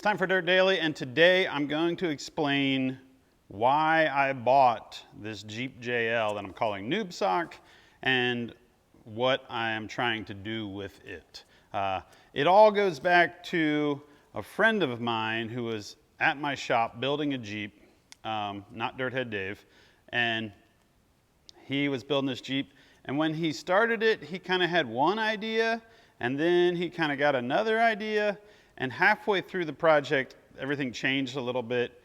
It's time for Dirt Daily, and today I'm going to explain why I bought this Jeep JL that I'm calling NewbSock and what I am trying to do with it. It all goes back to a friend of mine who was at my shop building a Jeep, not Dirthead Dave, and he was building this Jeep, and when he started it, he kind of had one idea, and then he kind of got another idea, and halfway through the project, everything changed a little bit.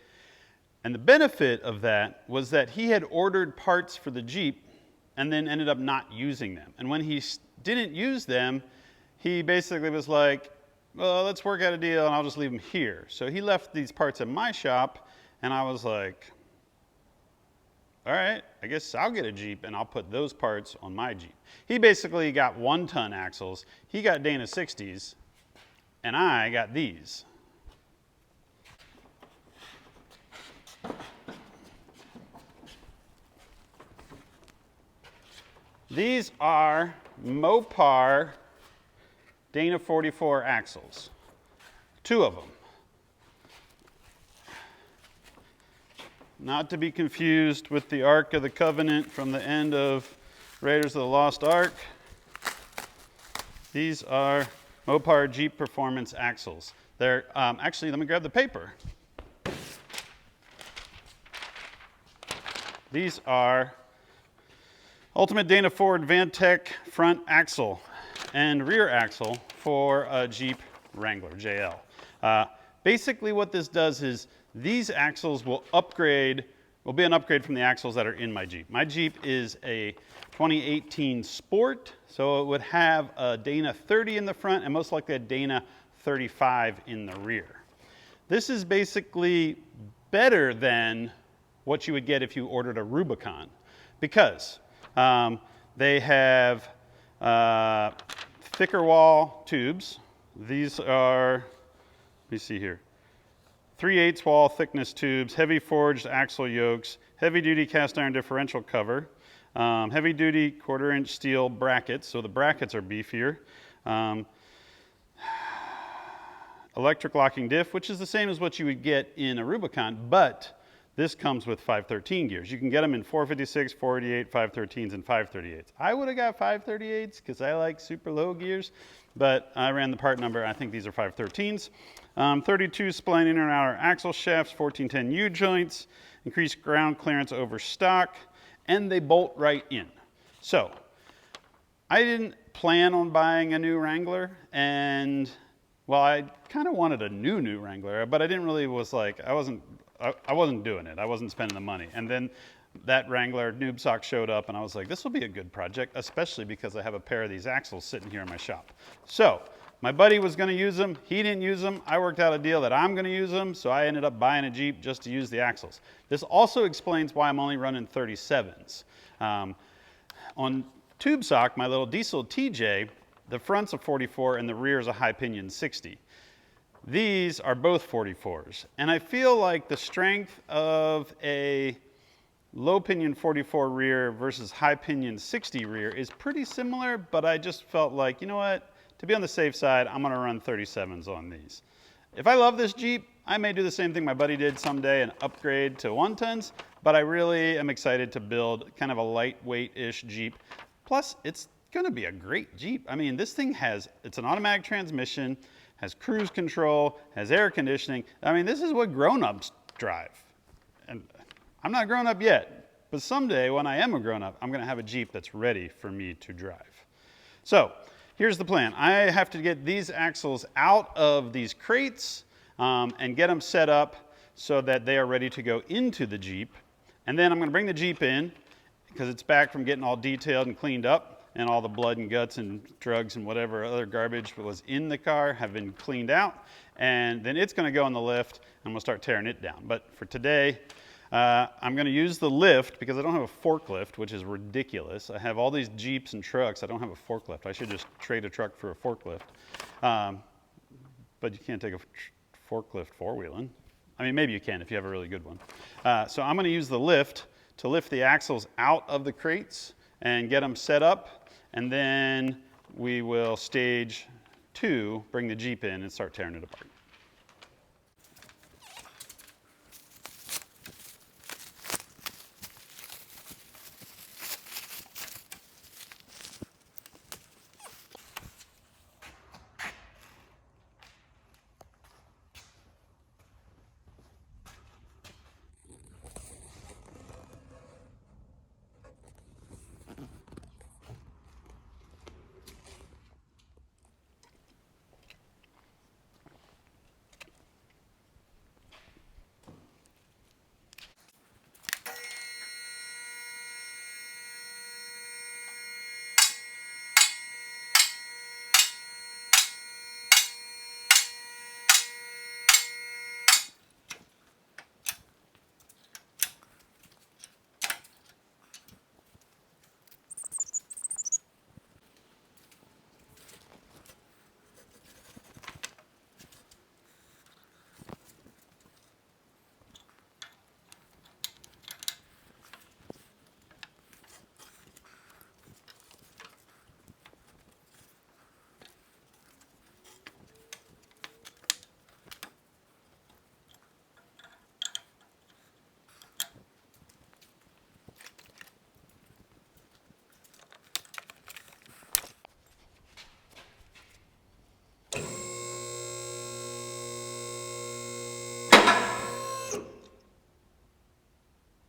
And the benefit of that was that he had ordered parts for the Jeep and then ended up not using them. And when he didn't use them, he basically was like, well, let's work out a deal and I'll just leave them here. So he left these parts in my shop, and I was like, all right, I guess I'll get a Jeep and I'll put those parts on my Jeep. He basically got 1-ton axles. He got Dana 60s, and I got these. These are Mopar Dana 44 axles, 2 of them. Not to be confused with the Ark of the Covenant from the end of Raiders of the Lost Ark. These are Mopar Jeep Performance axles. They're, actually, let me grab the paper. These are Ultimate Dana Ford Vantec front axle and rear axle for a Jeep Wrangler JL. Basically what this does is these axles will be an upgrade from the axles that are in my Jeep. My Jeep is a 2018 Sport, so it would have a Dana 30 in the front and most likely a Dana 35 in the rear. This is basically better than what you would get if you ordered a Rubicon, because they have thicker wall tubes. These are, let me see here, 3/8 wall thickness tubes, heavy forged axle yokes, heavy duty cast iron differential cover, heavy duty 1/4 inch steel brackets, so the brackets are beefier, electric locking diff, which is the same as what you would get in a Rubicon, but this comes with 513 gears. You can get them in 456, 488, 513s, and 538s. I would have got 538s because I like super low gears, but I ran the part number. I think these are 513s. 32 spline inner and outer axle shafts, 1410 U-joints, increased ground clearance over stock, and they bolt right in. So I didn't plan on buying a new Wrangler, and well, I kind of wanted a new Wrangler, but I didn't really I wasn't doing it. I wasn't spending the money. And then that Wrangler NewbSock showed up, and I was like, this will be a good project, especially because I have a pair of these axles sitting here in my shop. So my buddy was going to use them. He didn't use them. I worked out a deal that I'm going to use them, so I ended up buying a Jeep just to use the axles. This also explains why I'm only running 37s. On TubeSock, my little diesel TJ, the front's a 44 and the rear's a high pinion 60. These are both 44s, and I feel like the strength of a low pinion 44 rear versus high pinion 60 rear is pretty similar, but I just felt like, you know what, to be on the safe side, I'm gonna run 37s on these. If I love this Jeep, I may do the same thing my buddy did someday and upgrade to 1-tons, but I really am excited to build kind of a lightweight-ish Jeep. Plus, it's gonna be a great Jeep. I mean, this thing it's an automatic transmission, has cruise control, has air conditioning. I mean, this is what grown-ups drive. And I'm not grown up yet, but someday when I am a grown-up, I'm gonna have a Jeep that's ready for me to drive. So here's the plan. I have to get these axles out of these crates and get them set up so that they are ready to go into the Jeep. And then I'm gonna bring the Jeep in because it's back from getting all detailed and cleaned up, and all the blood and guts and drugs and whatever other garbage was in the car have been cleaned out. And then it's gonna go in the lift, and I'm gonna start tearing it down. But for today, I'm gonna use the lift because I don't have a forklift, which is ridiculous. I have all these Jeeps and trucks. I don't have a forklift. I should just trade a truck for a forklift. But you can't take a forklift four-wheeling. I mean, maybe you can if you have a really good one. So I'm gonna use the lift to lift the axles out of the crates and get them set up. And then we will stage 2, bring the Jeep in and start tearing it apart.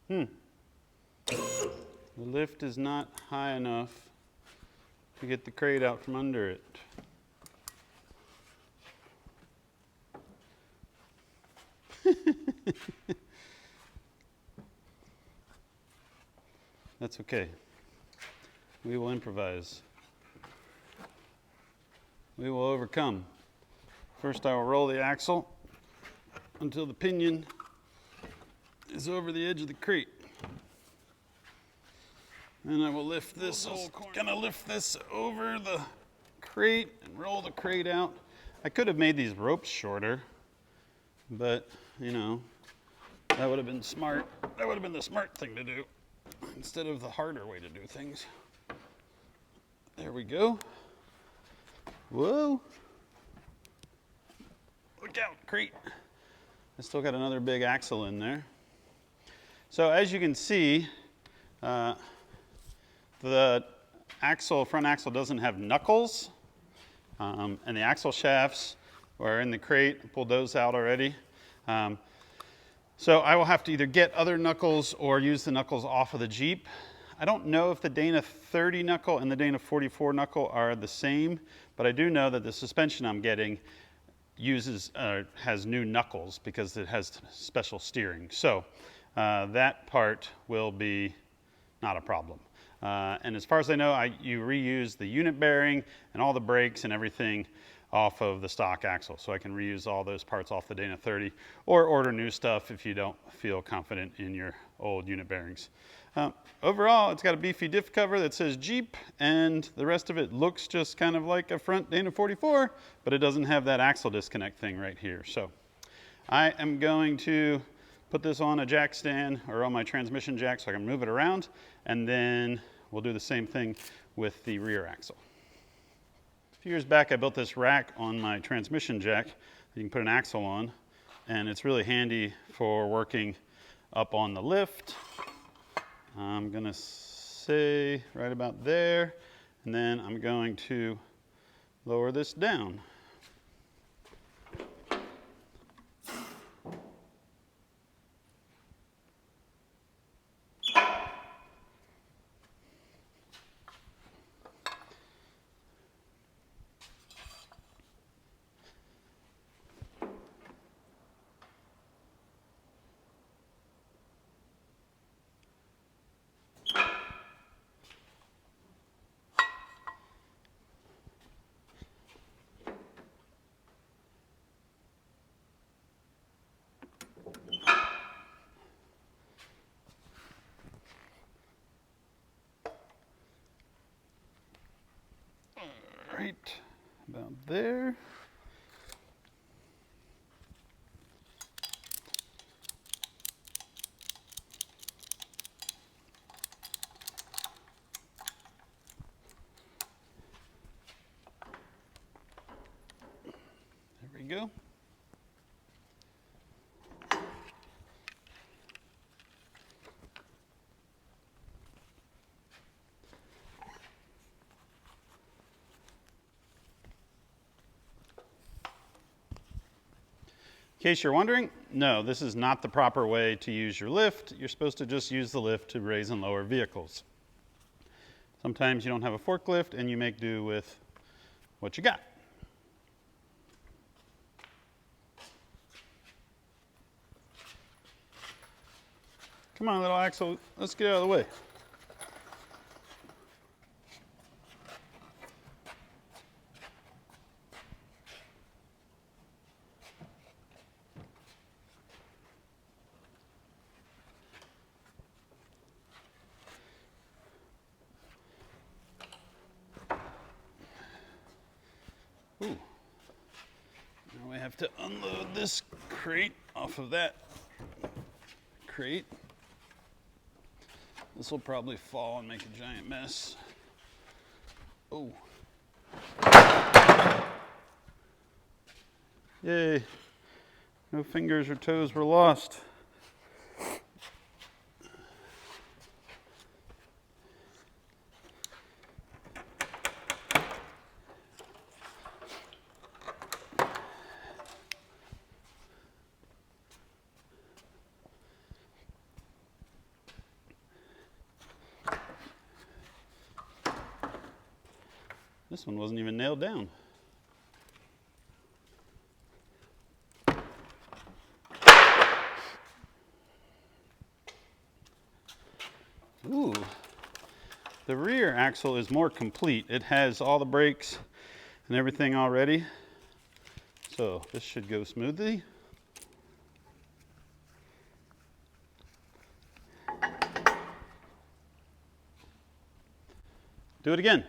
The lift is not high enough to get the crate out from under it. That's okay. We will improvise. We will overcome. First, I will roll the axle until the pinion is over the edge of the crate. Then I will lift this, gonna lift this over the crate and roll the crate out. I could have made these ropes shorter, but you know, that would have been smart. That would have been the smart thing to do instead of the harder way to do things. There we go. Whoa. Look out, crate. I still got another big axle in there. So as you can see, the front axle doesn't have knuckles, and the axle shafts are in the crate. I pulled those out already. So I will have to either get other knuckles or use the knuckles off of the Jeep. I don't know if the Dana 30 knuckle and the Dana 44 knuckle are the same, but I do know that the suspension I'm getting has new knuckles because it has special steering. So that part will be not a problem. And as far as I know, you reuse the unit bearing and all the brakes and everything off of the stock axle. So I can reuse all those parts off the Dana 30 or order new stuff if you don't feel confident in your old unit bearings. Overall, it's got a beefy diff cover that says Jeep, and the rest of it looks just kind of like a front Dana 44, but it doesn't have that axle disconnect thing right here. So I am going to put this on a jack stand or on my transmission jack so I can move it around, and then we'll do the same thing with the rear axle. A few years back, I built this rack on my transmission jack that you can put an axle on, and it's really handy for working up on the lift. I'm gonna say right about there, and then I'm going to lower this down. Right about there. There we go. In case you're wondering, no, this is not the proper way to use your lift. You're supposed to just use the lift to raise and lower vehicles. Sometimes you don't have a forklift and you make do with what you got. Come on, little axle, let's get out of the way. Ooh. Now we have to unload this crate off of that crate. This will probably fall and make a giant mess. Oh. Yay. No fingers or toes were lost. This one wasn't even nailed down. Ooh, the rear axle is more complete. It has all the brakes and everything already. So this should go smoothly. Do it again.